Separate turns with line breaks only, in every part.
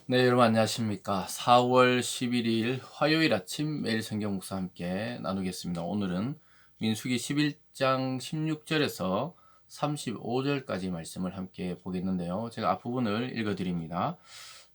네, 여러분 안녕하십니까? 4월 11일 화요일 아침 매일 성경 묵상 함께 나누겠습니다. 오늘은 민수기 11장 16절에서 35절까지 말씀을 함께 보겠는데요. 제가 앞부분을 읽어드립니다.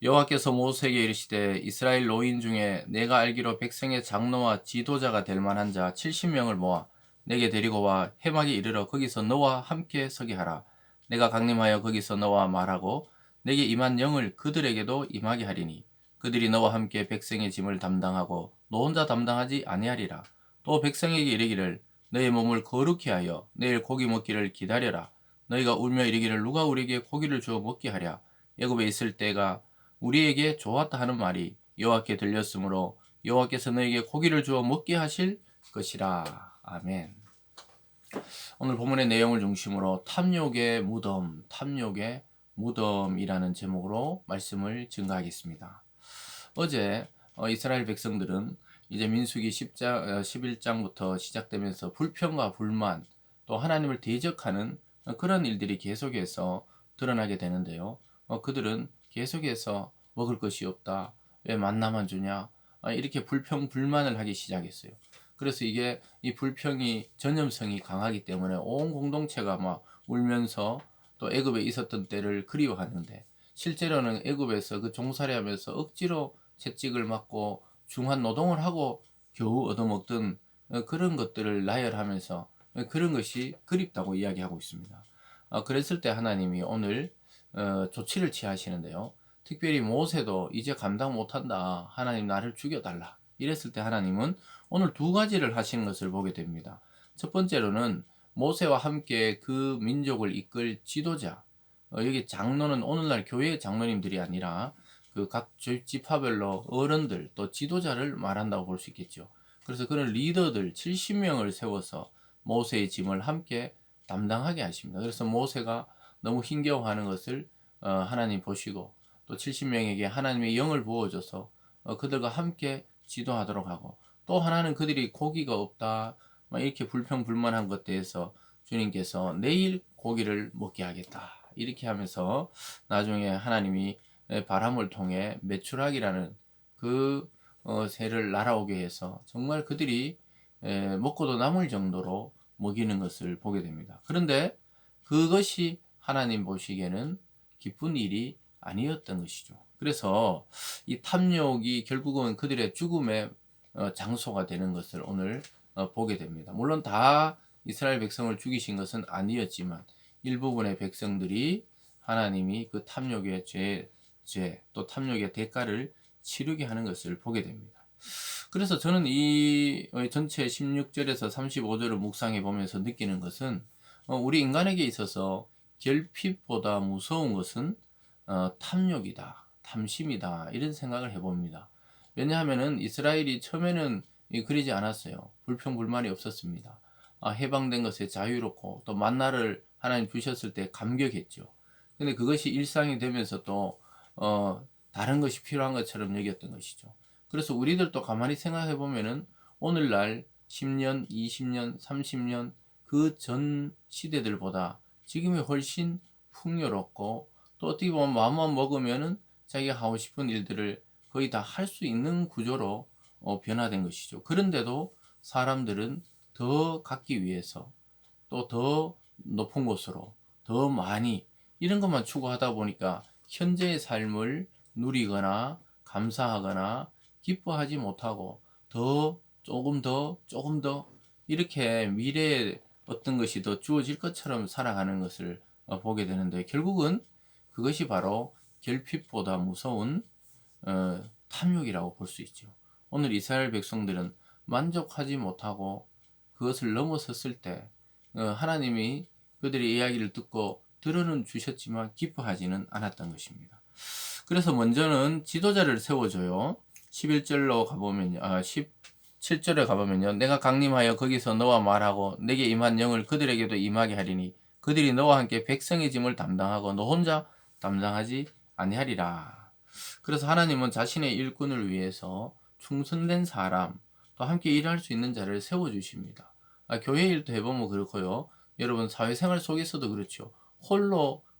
여호와께서 모세에게 이르시되 이스라엘 노인 중에 내가 알기로 백성의 장로와 지도자가 될 만한 자 70명을 모아 내게 데리고 와 해막에 이르러 거기서 너와 함께 서게 하라. 내가 강림하여 거기서 너와 말하고 내게 임한 영을 그들에게도 임하게 하리니 그들이 너와 함께 백성의 짐을 담당하고 너 혼자 담당하지 아니하리라. 또 백성에게 이르기를 너의 몸을 거룩히 하여 내일 고기 먹기를 기다려라. 너희가 울며 이르기를 누가 우리에게 고기를 주어 먹게 하랴. 애굽에 있을 때가 우리에게 좋았다 하는 말이 여호와께 들렸으므로 여호와께서 너에게 고기를 주어 먹게 하실 것이라. 아멘. 오늘 본문의 내용을 중심으로 탐욕의 무덤이라는 제목으로 말씀을 증가하겠습니다. 어제 이스라엘 백성들은 이제 민수기 11장부터 시작되면서 불평과 불만 또 하나님을 대적하는 그런 일들이 계속해서 드러나게 되는데요. 그들은 계속해서 먹을 것이 없다. 왜 만나만 주냐? 이렇게 불평 불만을 하기 시작했어요. 그래서 이게 이 불평이 전염성이 강하기 때문에 온 공동체가 막 울면서 또 애굽에 있었던 때를 그리워하는데 실제로는 애굽에서 그 종살이하면서 억지로 채찍을 맞고 중한 노동을 하고 겨우 얻어먹던 그런 것들을 나열하면서 그런 것이 그립다고 이야기하고 있습니다. 그랬을 때 하나님이 오늘 조치를 취하시는데요. 특별히 모세도 이제 감당 못한다. 하나님 나를 죽여달라. 이랬을 때 하나님은 오늘 두 가지를 하시는 것을 보게 됩니다. 첫 번째로는 모세와 함께 그 민족을 이끌 지도자, 여기 장로는 오늘날 교회의 장로님들이 아니라 그 각 지파별로 어른들 또 지도자를 말한다고 볼 수 있겠죠. 그래서 그런 리더들 70명을 세워서 모세의 짐을 함께 담당하게 하십니다. 그래서 모세가 너무 힘겨워하는 것을 하나님 보시고 또 70명에게 하나님의 영을 부어줘서 그들과 함께 지도하도록 하고 또 하나는 그들이 고기가 없다 이렇게 불평불만한 것 대해서 주님께서 내일 고기를 먹게 하겠다 이렇게 하면서 나중에 하나님이 바람을 통해 메추락이라는 그 새를 날아오게 해서 정말 그들이 먹고도 남을 정도로 먹이는 것을 보게 됩니다. 그런데 그것이 하나님 보시기에는 기쁜 일이 아니었던 것이죠. 그래서 이 탐욕이 결국은 그들의 죽음의 장소가 되는 것을 오늘 보게 됩니다. 물론 다 이스라엘 백성을 죽이신 것은 아니었지만 일부분의 백성들이 하나님이 그 탐욕의 또 탐욕의 대가를 치르게 하는 것을 보게 됩니다. 그래서 저는 이 전체 16절에서 35절을 묵상해 보면서 느끼는 것은 우리 인간에게 있어서 결핍보다 무서운 것은 탐욕이다, 탐심이다 이런 생각을 해봅니다. 왜냐하면은 이스라엘이 처음에는 그러지 않았어요. 불평불만이 없었습니다. 해방된 것에 자유롭고 또 만나를 하나님 주셨을 때 감격했죠. 근데 그것이 일상이 되면서 또 다른 것이 필요한 것처럼 여겼던 것이죠. 그래서 우리들도 가만히 생각해 보면은 오늘날 10년, 20년, 30년 그 전 시대들보다 지금이 훨씬 풍요롭고 또 어떻게 보면 마음만 먹으면은 자기가 하고 싶은 일들을 거의 다 할 수 있는 구조로 변화된 것이죠. 그런데도 사람들은 더 갖기 위해서 또 더 높은 곳으로 더 많이 이런 것만 추구하다 보니까 현재의 삶을 누리거나 감사하거나 기뻐하지 못하고 더 조금 더 이렇게 미래에 어떤 것이 더 주어질 것처럼 살아가는 것을 보게 되는데 결국은 그것이 바로 결핍보다 무서운 탐욕이라고 볼 수 있죠. 오늘 이스라엘 백성들은 만족하지 못하고 그것을 넘어섰을 때 하나님이 그들의 이야기를 듣고 들어는 주셨지만 기뻐하지는 않았던 것입니다. 그래서 먼저는 지도자를 세워줘요. 11절로 가보면 17절에 가보면요. 내가 강림하여 거기서 너와 말하고 내게 임한 영을 그들에게도 임하게 하리니 그들이 너와 함께 백성의 짐을 담당하고 너 혼자 담당하지 아니하리라. 그래서 하나님은 자신의 일꾼을 위해서 충성된 사람 또 함께 일할 수 있는 자를 세워주십니다. 교회 일도 해보면 그렇고요. 여러분 사회생활 속에서도 그렇죠.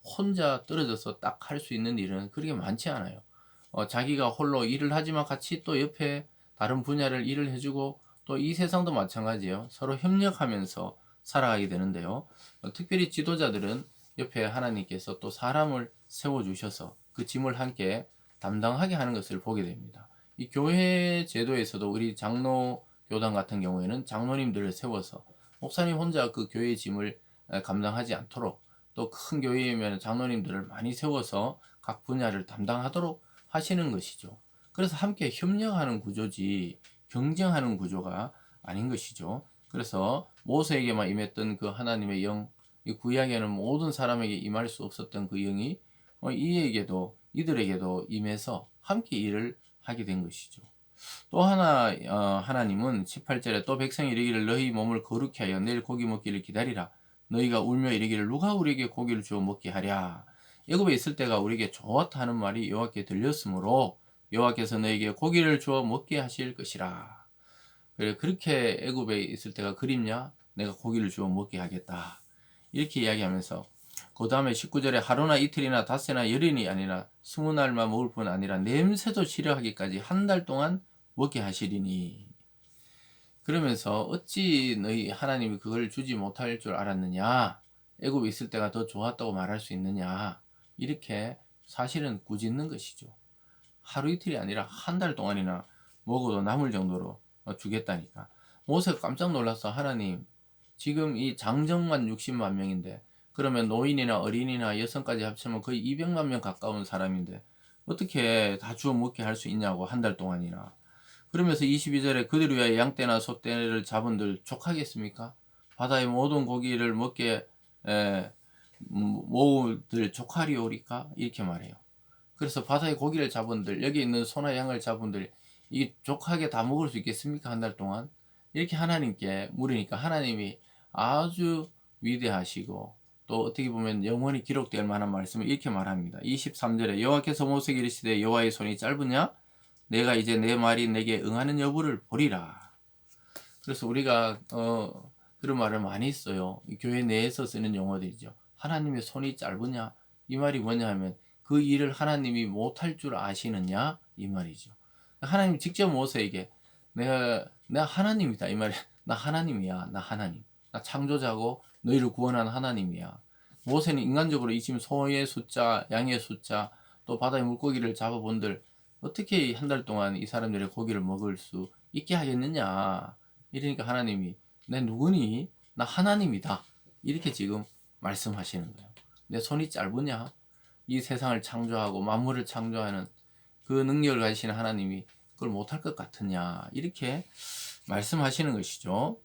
혼자 떨어져서 딱 할 수 있는 일은 그렇게 많지 않아요. 자기가 홀로 일을 하지만 같이 또 옆에 다른 분야를 일을 해주고 또 이 세상도 마찬가지예요. 서로 협력하면서 살아가게 되는데요. 특별히 지도자들은 옆에 하나님께서 또 사람을 세워주셔서 그 짐을 함께 담당하게 하는 것을 보게 됩니다. 이 교회 제도에서도 우리 장로 교단 같은 경우에는 장로님들을 세워서 목사님 혼자 그 교회의 짐을 감당하지 않도록 또 큰 교회이면 장로님들을 많이 세워서 각 분야를 담당하도록 하시는 것이죠. 그래서 함께 협력하는 구조지 경쟁하는 구조가 아닌 것이죠. 그래서 모세에게만 임했던 그 하나님의 영, 이 구약에는 모든 사람에게 임할 수 없었던 그 영이 이들에게도 임해서 함께 일을 하게 된 것이죠. 또 하나 하나님은 18절에 또 백성이 이르기를 너희 몸을 거룩히 하여 내일 고기 먹기를 기다리라. 너희가 울며 이르기를 누가 우리에게 고기를 주어 먹게 하랴. 애굽에 있을 때가 우리에게 좋았다 하는 말이 여호와께 들렸으므로 여호와께서 너희에게 고기를 주어 먹게 하실 것이라. 그래 그렇게 애굽에 있을 때가 그립냐? 내가 고기를 주어 먹게 하겠다. 이렇게 이야기하면서 그 다음에 19절에 하루나 이틀이나 닷새나 열흘이 아니라 20날만 먹을 뿐 아니라 냄새도 싫어하기까지 한 달 동안 먹게 하시리니. 그러면서 어찌 너희 하나님이 그걸 주지 못할 줄 알았느냐? 애굽에 있을 때가 더 좋았다고 말할 수 있느냐? 이렇게 사실은 꾸짖는 것이죠. 하루 이틀이 아니라 한 달 동안이나 먹어도 남을 정도로 주겠다니까. 모세가 깜짝 놀라서 하나님 지금 이 장정만 60만 명인데 그러면 노인이나 어린이나 여성까지 합치면 거의 200만 명 가까운 사람인데 어떻게 다 주워 먹게 할 수 있냐고 한 달 동안이나. 그러면서 22절에 그들 위하여 양떼나 소떼를 잡은들 족하겠습니까? 바다의 모든 고기를 먹게 모으들 족하리오리까? 이렇게 말해요. 그래서 바다의 고기를 잡은들 여기 있는 소나 양을 잡은들 이 족하게 다 먹을 수 있겠습니까? 한 달 동안? 이렇게 하나님께 물으니까 하나님이 아주 위대하시고 또 어떻게 보면 영원히 기록될 만한 말씀을 이렇게 말합니다. 23절에 여호와께서 모세에게 이르시되 여호와의 손이 짧으냐? 내가 이제 내 말이 내게 응하는 여부를 보리라. 그래서 우리가 그런 말을 많이 써요. 교회 내에서 쓰는 용어들이죠. 하나님의 손이 짧으냐? 이 말이 뭐냐 하면 그 일을 하나님이 못할 줄 아시느냐? 이 말이죠. 하나님 직접 모세에게 내가 하나님이다 이 말이야. 나 하나님이야. 나 하나님. 나 창조자고 너희를 구원한 하나님이야. 모세는 인간적으로 이 지금 소의 숫자, 양의 숫자, 또 바다의 물고기를 잡아본들 어떻게 한 달 동안 이 사람들의 고기를 먹을 수 있게 하겠느냐. 이러니까 하나님이 내 누구니? 나 하나님이다. 이렇게 지금 말씀하시는 거예요. 내 손이 짧으냐? 이 세상을 창조하고 만물을 창조하는 그 능력을 가지시는 하나님이 그걸 못할 것 같으냐? 이렇게 말씀하시는 것이죠.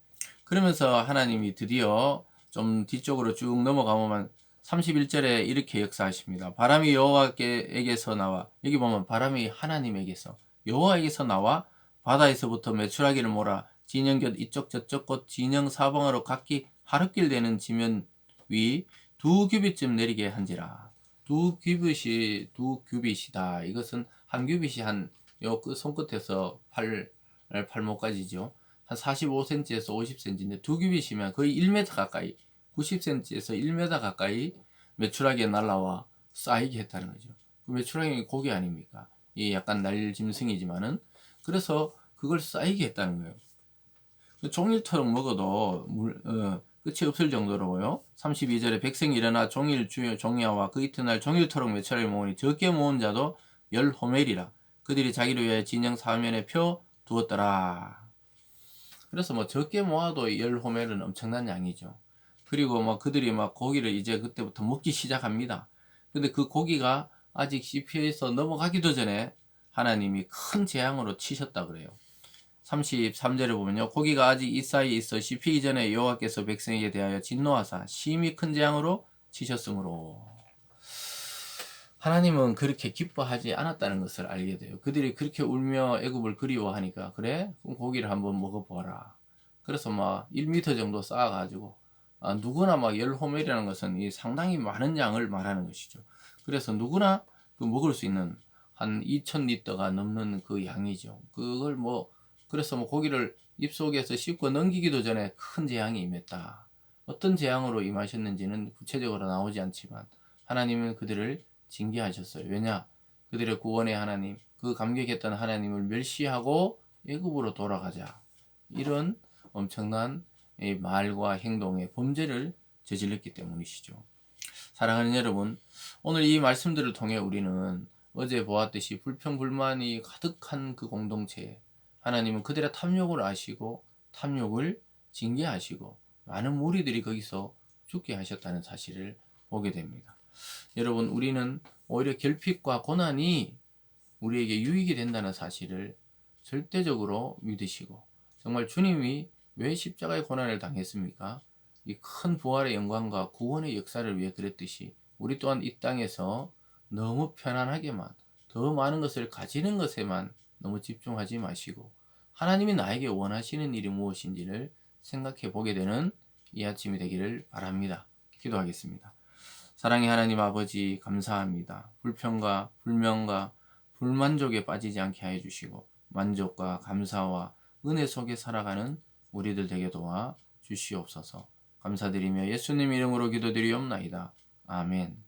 그러면서 하나님이 드디어 좀 뒤쪽으로 쭉 넘어가면 31절에 이렇게 역사하십니다. 바람이 여호와께에게서 나와, 여기 보면 바람이 하나님에게서 여호와에게서 나와 바다에서부터 메추라기를 몰아 진영 곁 이쪽 저쪽 곳 진영 사방으로 각기 하룻길 되는 지면 위 두 규빗쯤 내리게 한지라. 두 규빗이다. 이것은 한 규빗이 한 요 손끝에서 팔목까지죠. 한 45cm에서 50cm인데 두 규빗이면 거의 1m 가까이 90cm에서 1m 가까이 메추라기에 날라와 쌓이게 했다는 거죠. 그 메추라기 고기 아닙니까? 이 약간 날짐승이지만은 그래서 그걸 쌓이게 했다는 거예요. 종일토록 먹어도 끝이 없을 정도로요. 32절에 백성이 일어나 종이와 그 이튿날 종일토록 메추라기를 모으니 적게 모은 자도 10호멜이라. 그들이 자기를 위하여 진영 사면에 펴 두었더라. 그래서 뭐 적게 모아도 10호멜은 엄청난 양이죠. 그리고 뭐 그들이 막 고기를 이제 그때부터 먹기 시작합니다. 근데 그 고기가 아직 CP에서 넘어가기도 전에 하나님이 큰 재앙으로 치셨다 그래요. 33절에 보면요. 고기가 아직 이 사이에 있어 씹히기 전에 여호와께서 백성에게 대하여 진노하사 심히 큰 재앙으로 치셨으므로. 하나님은 그렇게 기뻐하지 않았다는 것을 알게 돼요. 그들이 그렇게 울며 애굽을 그리워하니까 그래? 그럼 고기를 한번 먹어보라. 그래서 막 1m 정도 쌓아가지고 누구나 막 10호멜이라는 것은 이 상당히 많은 양을 말하는 것이죠. 그래서 누구나 그 먹을 수 있는 한 2000리터가 넘는 그 양이죠. 그걸 그래서 고기를 입속에서 씹고 넘기기도 전에 큰 재앙이 임했다. 어떤 재앙으로 임하셨는지는 구체적으로 나오지 않지만 하나님은 그들을 징계하셨어요. 왜냐? 그들의 구원의 하나님, 그 감격했던 하나님을 멸시하고 애굽으로 돌아가자. 이런 엄청난 이 말과 행동의 범죄를 저질렀기 때문이시죠. 사랑하는 여러분, 오늘 이 말씀들을 통해 우리는 어제 보았듯이 불평불만이 가득한 그 공동체에 하나님은 그들의 탐욕을 아시고 탐욕을 징계하시고 많은 무리들이 거기서 죽게 하셨다는 사실을 보게 됩니다. 여러분, 우리는 오히려 결핍과 고난이 우리에게 유익이 된다는 사실을 절대적으로 믿으시고, 정말 주님이 왜 십자가의 고난을 당했습니까? 이 큰 부활의 영광과 구원의 역사를 위해 그랬듯이 우리 또한 이 땅에서 너무 편안하게만 더 많은 것을 가지는 것에만 너무 집중하지 마시고 하나님이 나에게 원하시는 일이 무엇인지를 생각해 보게 되는 이 아침이 되기를 바랍니다. 기도하겠습니다. 사랑의 하나님 아버지, 감사합니다. 불평과 불명과 불만족에 빠지지 않게 하여 주시고 만족과 감사와 은혜 속에 살아가는 우리들 되게 도와 주시옵소서. 감사드리며 예수님 이름으로 기도드리옵나이다. 아멘.